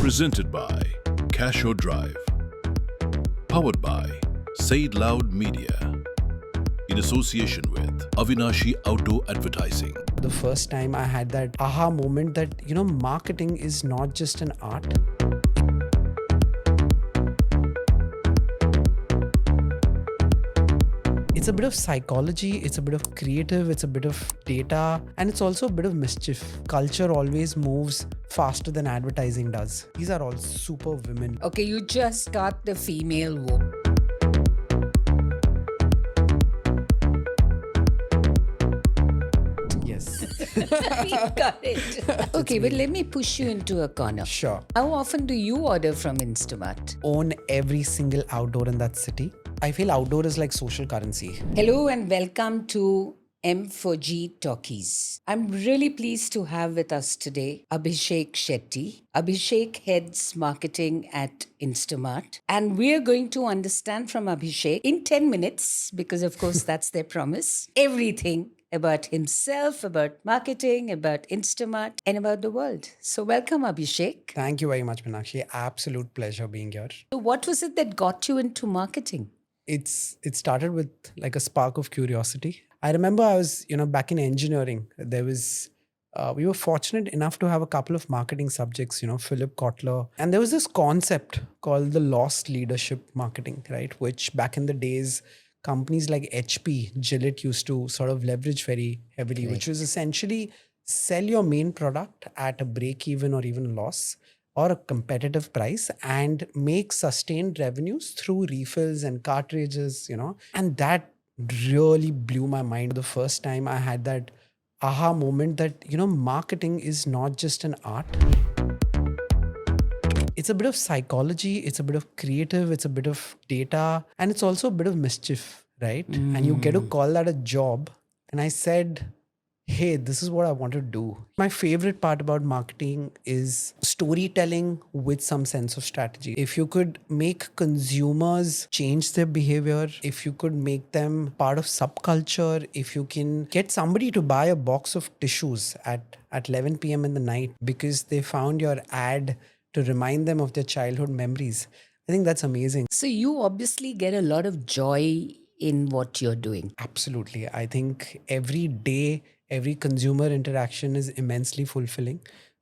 Presented by Cash or Drive. Powered by Say It Loud Media. In association with Avinashi Outdoor Advertising. The first time I had that aha moment that, marketing is not just an art. It's a bit of psychology, it's a bit of creative, it's a bit of data, and it's also a bit of mischief. Culture always moves faster than advertising does. These are all super women. Okay, you just got the female woke. Yes. Got it. Okay, but let me push you into a corner. Sure. How often do you order from Instamart? Own every single outdoor in that city. I feel outdoor is like social currency. Hello and welcome to M4G Talkies. I'm really pleased to have with us today Abhishek Shetty. Abhishek heads marketing at Instamart. And we're going to understand from Abhishek in 10 minutes, because of course that's their promise, everything about himself, about marketing, about Instamart, and about the world. So welcome, Abhishek. Thank you very much, Meenakshi. Absolute pleasure being here. So what was it that got you into marketing? It started with like a spark of curiosity. I remember I was, back in engineering, there was, we were fortunate enough to have a couple of marketing subjects, Philip Kotler. And there was this concept called the lost leadership marketing, right? Which back in the days, companies like HP, Gillette used to sort of leverage very heavily, which was essentially sell your main product at a break even or even loss, or a competitive price, and make sustained revenues through refills and cartridges, and that really blew my mind. The first time I had that aha moment that, marketing is not just an art. It's a bit of psychology, it's a bit of creative, it's a bit of data, and it's also a bit of mischief, right? And you get to call that a job. And I said, hey, this is what I want to do. My favorite part about marketing is storytelling with some sense of strategy. If you could make consumers change their behavior, if you could make them part of subculture, if you can get somebody to buy a box of tissues at 11 p.m. in the night because they found your ad to remind them of their childhood memories, I think that's amazing. So you obviously get a lot of joy in what you're doing. Absolutely. I think every day, every consumer interaction is immensely fulfilling.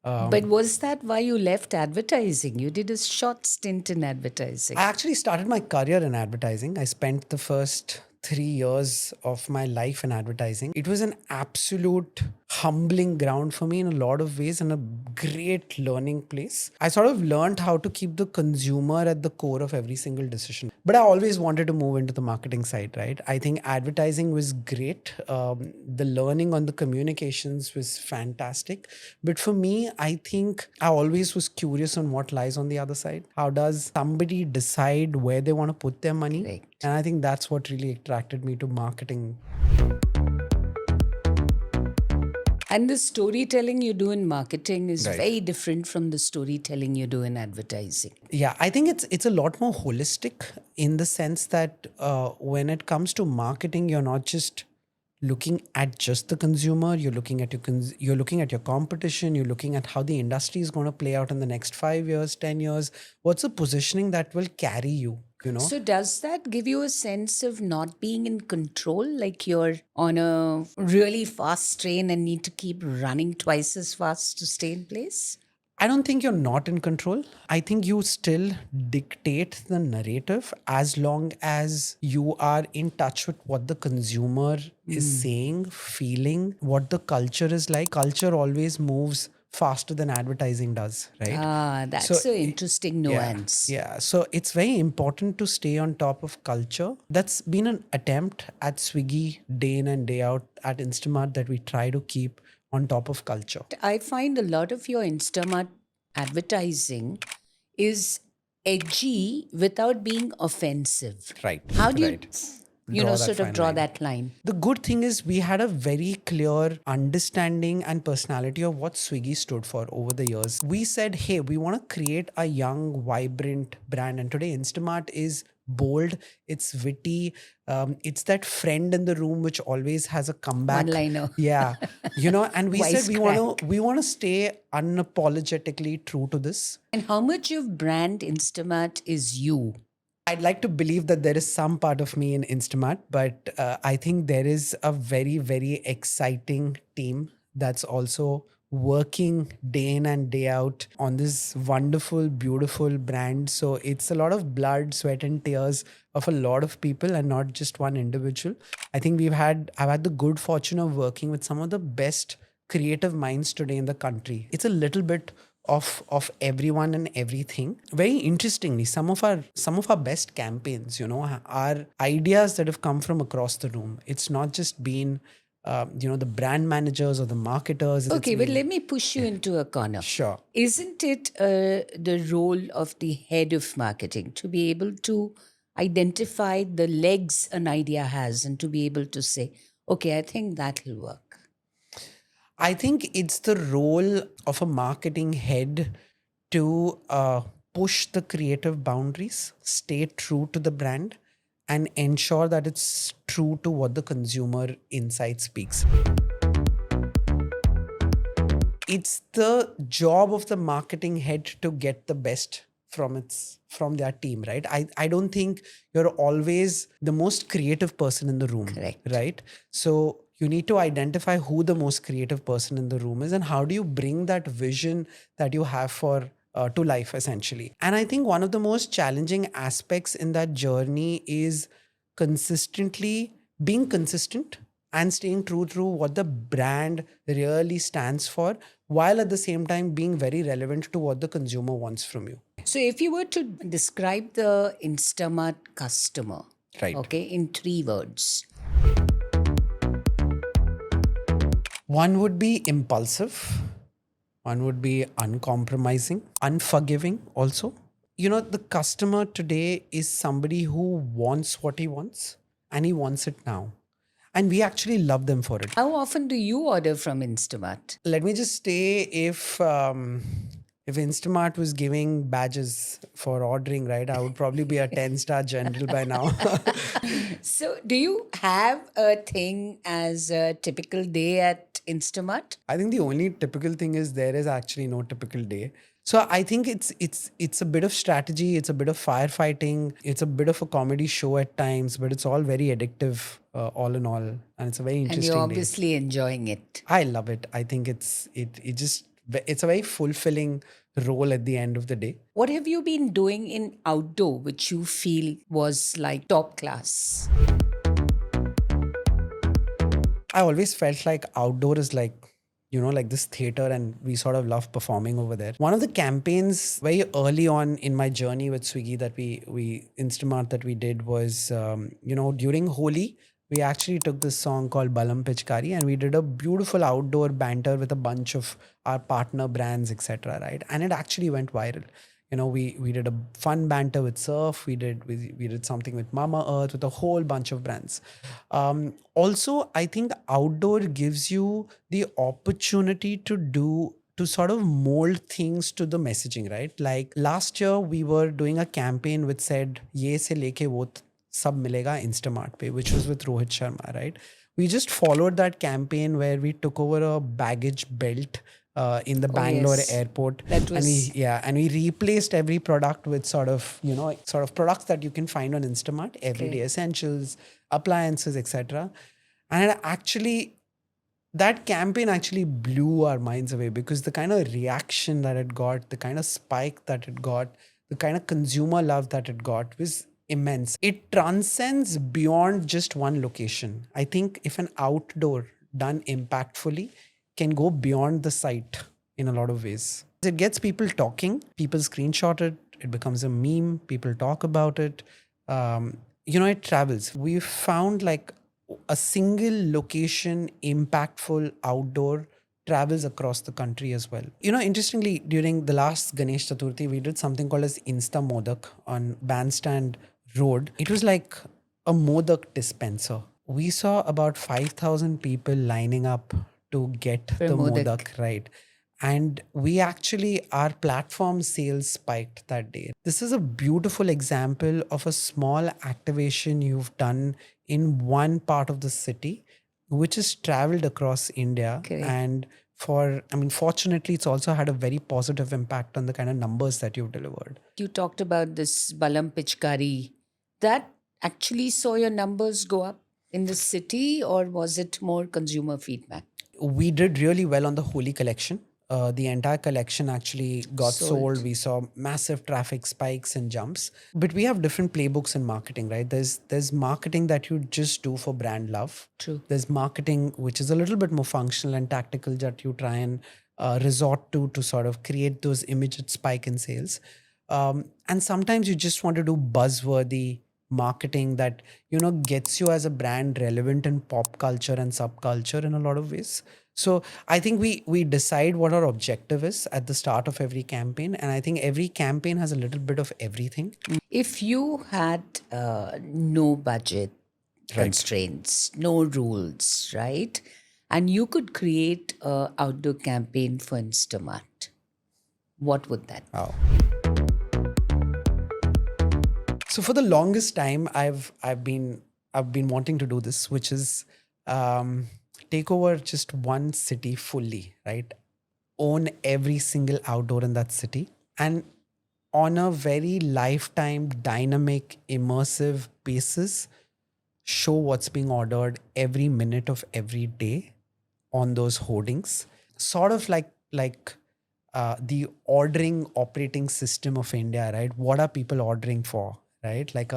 But was that why you left advertising? You did a short stint in advertising. I actually started my career in advertising. I spent the first 3 years of my life in advertising. It was an absolute humbling ground for me in a lot of ways and a great learning place. I sort of learned how to keep the consumer at the core of every single decision. But I always wanted to move into the marketing side, right? I think advertising was great. The learning on the communications was fantastic. But for me, I think I always was curious on what lies on the other side. How does somebody decide where they want to put their money? Right. And I think that's what really attracted me to marketing. And the storytelling you do in marketing is Right. very different from the storytelling you do in advertising. Yeah, I think it's a lot more holistic in the sense that when it comes to marketing, you're not just looking at just the consumer. You're looking at you're looking at your competition. You're looking at how the industry is going to play out in the next 5 years, 10 years. What's the positioning that will carry you? So does that give you a sense of not being in control? Like you're on a really fast train and need to keep running twice as fast to stay in place? I don't think you're not in control. I think you still dictate the narrative as long as you are in touch with what the consumer is saying, feeling, what the culture is like. Culture always moves faster than advertising does, right? Ah, that's an interesting nuance. Yeah. So it's very important to stay on top of culture. That's been an attempt at Swiggy day in and day out at Instamart that we try to keep on top of culture. I find a lot of your Instamart advertising is edgy without being offensive. Right. How do you draw that line. The good thing is we had a very clear understanding and personality of what Swiggy stood for over the years. We said, hey, we want to create a young, vibrant brand. And today Instamart is bold, it's witty, it's that friend in the room which always has a comeback. One-liner. Yeah. And we said Wisecrack. we want to stay unapologetically true to this. And how much of brand Instamart is you? I'd like to believe that there is some part of me in Instamart, but I think there is a very, very exciting team that's also working day in and day out on this wonderful, beautiful brand. So it's a lot of blood, sweat, and tears of a lot of people and not just one individual. I think I've had the good fortune of working with some of the best creative minds today in the country. It's a little bit of everyone and everything. Very interestingly, some of our best campaigns, are ideas that have come from across the room. It's not just been the brand managers or the marketers. Okay, but let me push you into a corner. Sure. Isn't it the role of the head of marketing to be able to identify the legs an idea has and to be able to say, okay, I think that'll work? I think it's the role of a marketing head to push the creative boundaries, stay true to the brand, and ensure that it's true to what the consumer inside speaks. It's the job of the marketing head to get the best from their team, right? I don't think you're always the most creative person in the room. Correct. Right? So you need to identify who the most creative person in the room is and how do you bring that vision that you have for to life, essentially. And I think one of the most challenging aspects in that journey is consistently being consistent and staying true to what the brand really stands for, while at the same time being very relevant to what the consumer wants from you. So if you were to describe the Instamart customer, Right. okay, in 3 words. One would be impulsive. One would be uncompromising, unforgiving also. The customer today is somebody who wants what he wants and he wants it now. And we actually love them for it. How often do you order from Instamart? Let me just say, if Instamart was giving badges for ordering, right, I would probably be a 10-star general by now. So do you have a thing as a typical day at Instamart? I think the only typical thing is there is actually no typical day. So I think it's a bit of strategy, it's a bit of firefighting, it's a bit of a comedy show at times, but it's all very addictive, all in all, and it's a very And interesting you're day. obviously enjoying it. I love it. I think it's a very fulfilling role at the end of the day. What have you been doing in outdoor which you feel was like top class? I always felt like outdoor is like this theater, and we sort of love performing over there. One of the campaigns very early on in my journey with Swiggy that we Instamart that we did was, during Holi, we actually took this song called Balam Pichkari and we did a beautiful outdoor banter with a bunch of our partner brands, etc. Right? And it actually went viral. We did a fun banter with Surf. We did something with Mama Earth, with a whole bunch of brands. Also, I think outdoor gives you the opportunity to sort of mold things to the messaging, right? Like last year, we were doing a campaign which said, "Ye se leke wo sab milega Instamart pe," which was with Rohit Sharma, right? We just followed that campaign where we took over a baggage belt in the Bangalore yes. airport. That was... And we replaced every product with sort of products that you can find on Instamart, everyday essentials, appliances, etc. And that campaign actually blew our minds away because the kind of reaction that it got, the kind of spike that it got, the kind of consumer love that it got was immense. It transcends beyond just one location. I think if an outdoor done impactfully can go beyond the site in a lot of ways. It gets people talking, people screenshot it, it becomes a meme, people talk about it. It travels. We've found like a single location, impactful outdoor travels across the country as well. Interestingly, during the last Ganesh Chaturthi, we did something called as Insta Modak on Bandstand Road. It was like a Modak dispenser. We saw about 5,000 people lining up to get For the Modak. Modak, right? And we actually, our platform sales spiked that day. This is a beautiful example of a small activation you've done in one part of the city, which has traveled across India. Correct. And fortunately, it's also had a very positive impact on the kind of numbers that you've delivered. You talked about this Balam Pichkari. That actually saw your numbers go up in the city, or was it more consumer feedback? We did really well on the Holi collection. The entire collection actually got sold. We saw massive traffic spikes and jumps. But we have different playbooks in marketing, right? There's marketing that you just do for brand love. True. There's marketing which is a little bit more functional and tactical that you try and resort to sort of create those immediate spike in sales. And sometimes you just want to do buzzworthy marketing that gets you as a brand relevant in pop culture and subculture in a lot of ways. So I think we decide what our objective is at the start of every campaign, and I think every campaign has a little bit of everything. If you had no budget constraints, no rules, right? And you could create an outdoor campaign for Instamart, what would that be? Wow. So for the longest time, I've been wanting to do this, which is take over just one city fully, right? Own every single outdoor in that city, and on a very lifetime, dynamic, immersive basis, show what's being ordered every minute of every day on those hoardings. Sort of like the ordering operating system of India, right? What are people ordering for, right? Like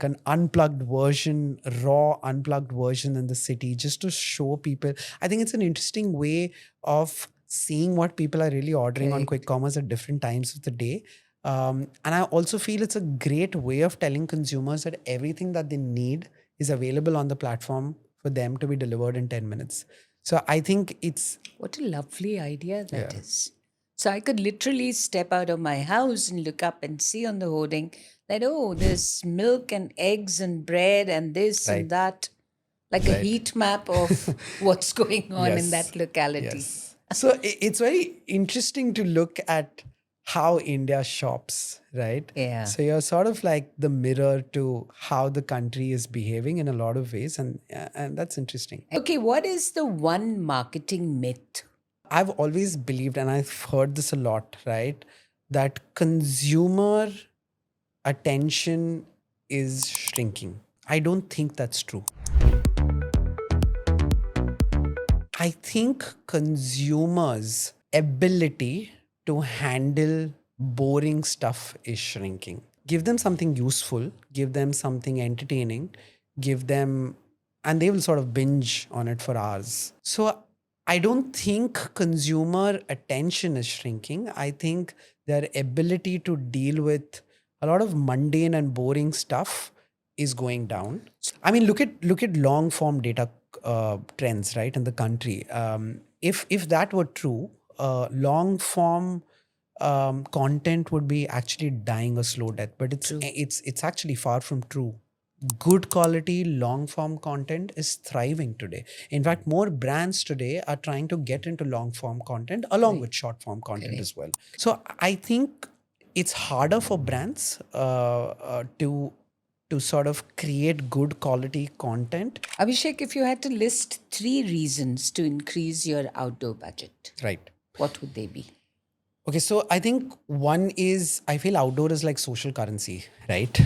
an unplugged version, raw unplugged version in the city, just to show people. I think it's an interesting way of seeing what people are really ordering on quick commerce at different times of the day. And I also feel it's a great way of telling consumers that everything that they need is available on the platform for them to be delivered in 10 minutes. So I think it's... What a lovely idea that is. So I could literally step out of my house and look up and see on the hoarding that, oh, there's milk and eggs and bread and this and that, like a heat map of what's going on in that locality. Yes. So it's very interesting to look at how India shops, right? Yeah. So you're sort of like the mirror to how the country is behaving in a lot of ways, and that's interesting. Okay, what is the one marketing myth? I've always believed, and I've heard this a lot, right, that consumer attention is shrinking. I don't think that's true. I think consumers' ability to handle boring stuff is shrinking. Give them something useful, give them something entertaining, and they will sort of binge on it for hours. So I don't think consumer attention is shrinking. I think their ability to deal with a lot of mundane and boring stuff is going down. I mean, look at long form data trends, right, in the country. If that were true, long form content would be actually dying a slow death. But it's actually far from true. Good quality long form content is thriving today. In fact, more brands today are trying to get into long form content along with short form content as well. So I think it's harder for brands to sort of create good quality content. Abhishek, if you had to list 3 reasons to increase your outdoor budget, Right. what would they be? Okay, so I think one is, I feel outdoor is like social currency, right?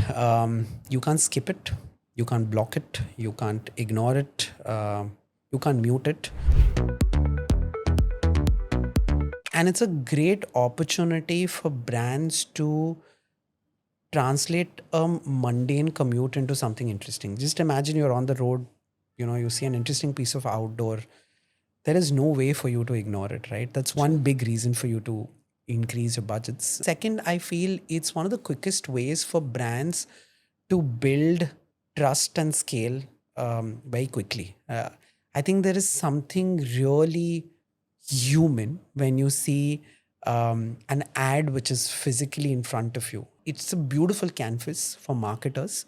You can't skip it, you can't block it, you can't ignore it, you can't mute it. And it's a great opportunity for brands to translate a mundane commute into something interesting. Just imagine you're on the road, you see an interesting piece of outdoor. There is no way for you to ignore it, right? That's one big reason for you to increase your budgets. Second, I feel it's one of the quickest ways for brands to build trust and scale very quickly. I think there is something really human when you see an ad which is physically in front of you. It's a beautiful canvas for marketers.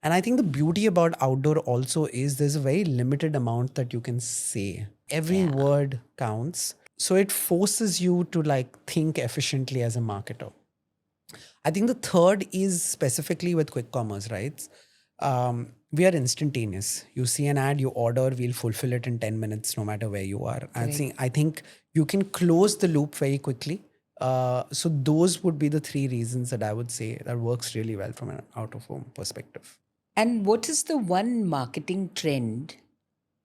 And I think the beauty about outdoor also is there's a very limited amount that you can say. Every Yeah. word counts. So it forces you to like think efficiently as a marketer. I think the third is specifically with quick commerce, right? We are instantaneous. You see an ad, you order, we'll fulfill it in 10 minutes, no matter where you are. I think you can close the loop very quickly. So those would be the three reasons that I would say that works really well from an out of home perspective. And what is the one marketing trend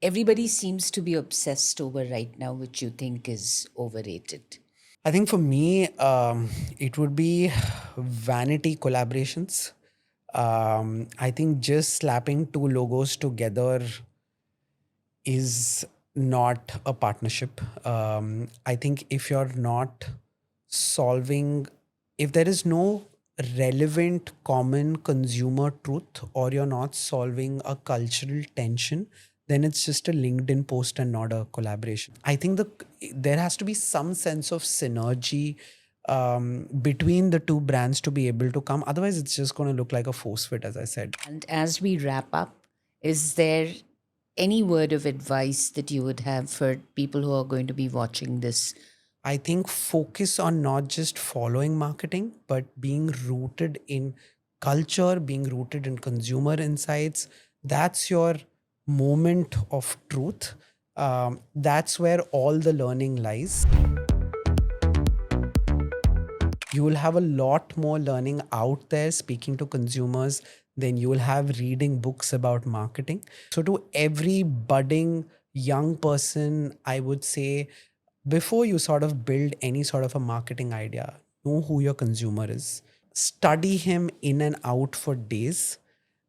everybody seems to be obsessed over right now, which you think is overrated? I think for me, it would be vanity collaborations. I think just slapping two logos together is not a partnership. I think if you're not solving, if there is no relevant common consumer truth or you're not solving a cultural tension, then it's just a LinkedIn post and not a collaboration. I think there has to be some sense of synergy between the two brands to be able to come. Otherwise, it's just going to look like a force fit, as I said. And as we wrap up, is there any word of advice that you would have for people who are going to be watching this? I think focus on not just following marketing, but being rooted in culture, being rooted in consumer insights. That's your moment of truth. That's where all the learning lies. You will have a lot more learning out there speaking to consumers than you will have reading books about marketing. So, to every budding young person, I would say before you sort of build any sort of a marketing idea, know who your consumer is, study him in and out for days,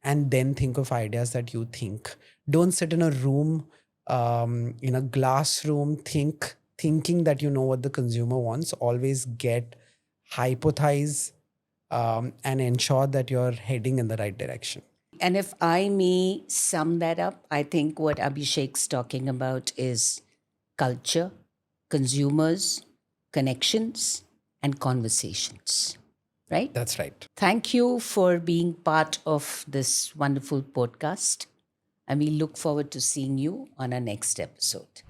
and then think of ideas that you think. Don't sit in a room, in a glass room, thinking that you know what the consumer wants. Always hypothesize, and ensure that you're heading in the right direction. And if I may sum that up, I think what Abhishek's talking about is culture, consumers, connections, and conversations, right? That's right. Thank you for being part of this wonderful podcast. And we look forward to seeing you on our next episode.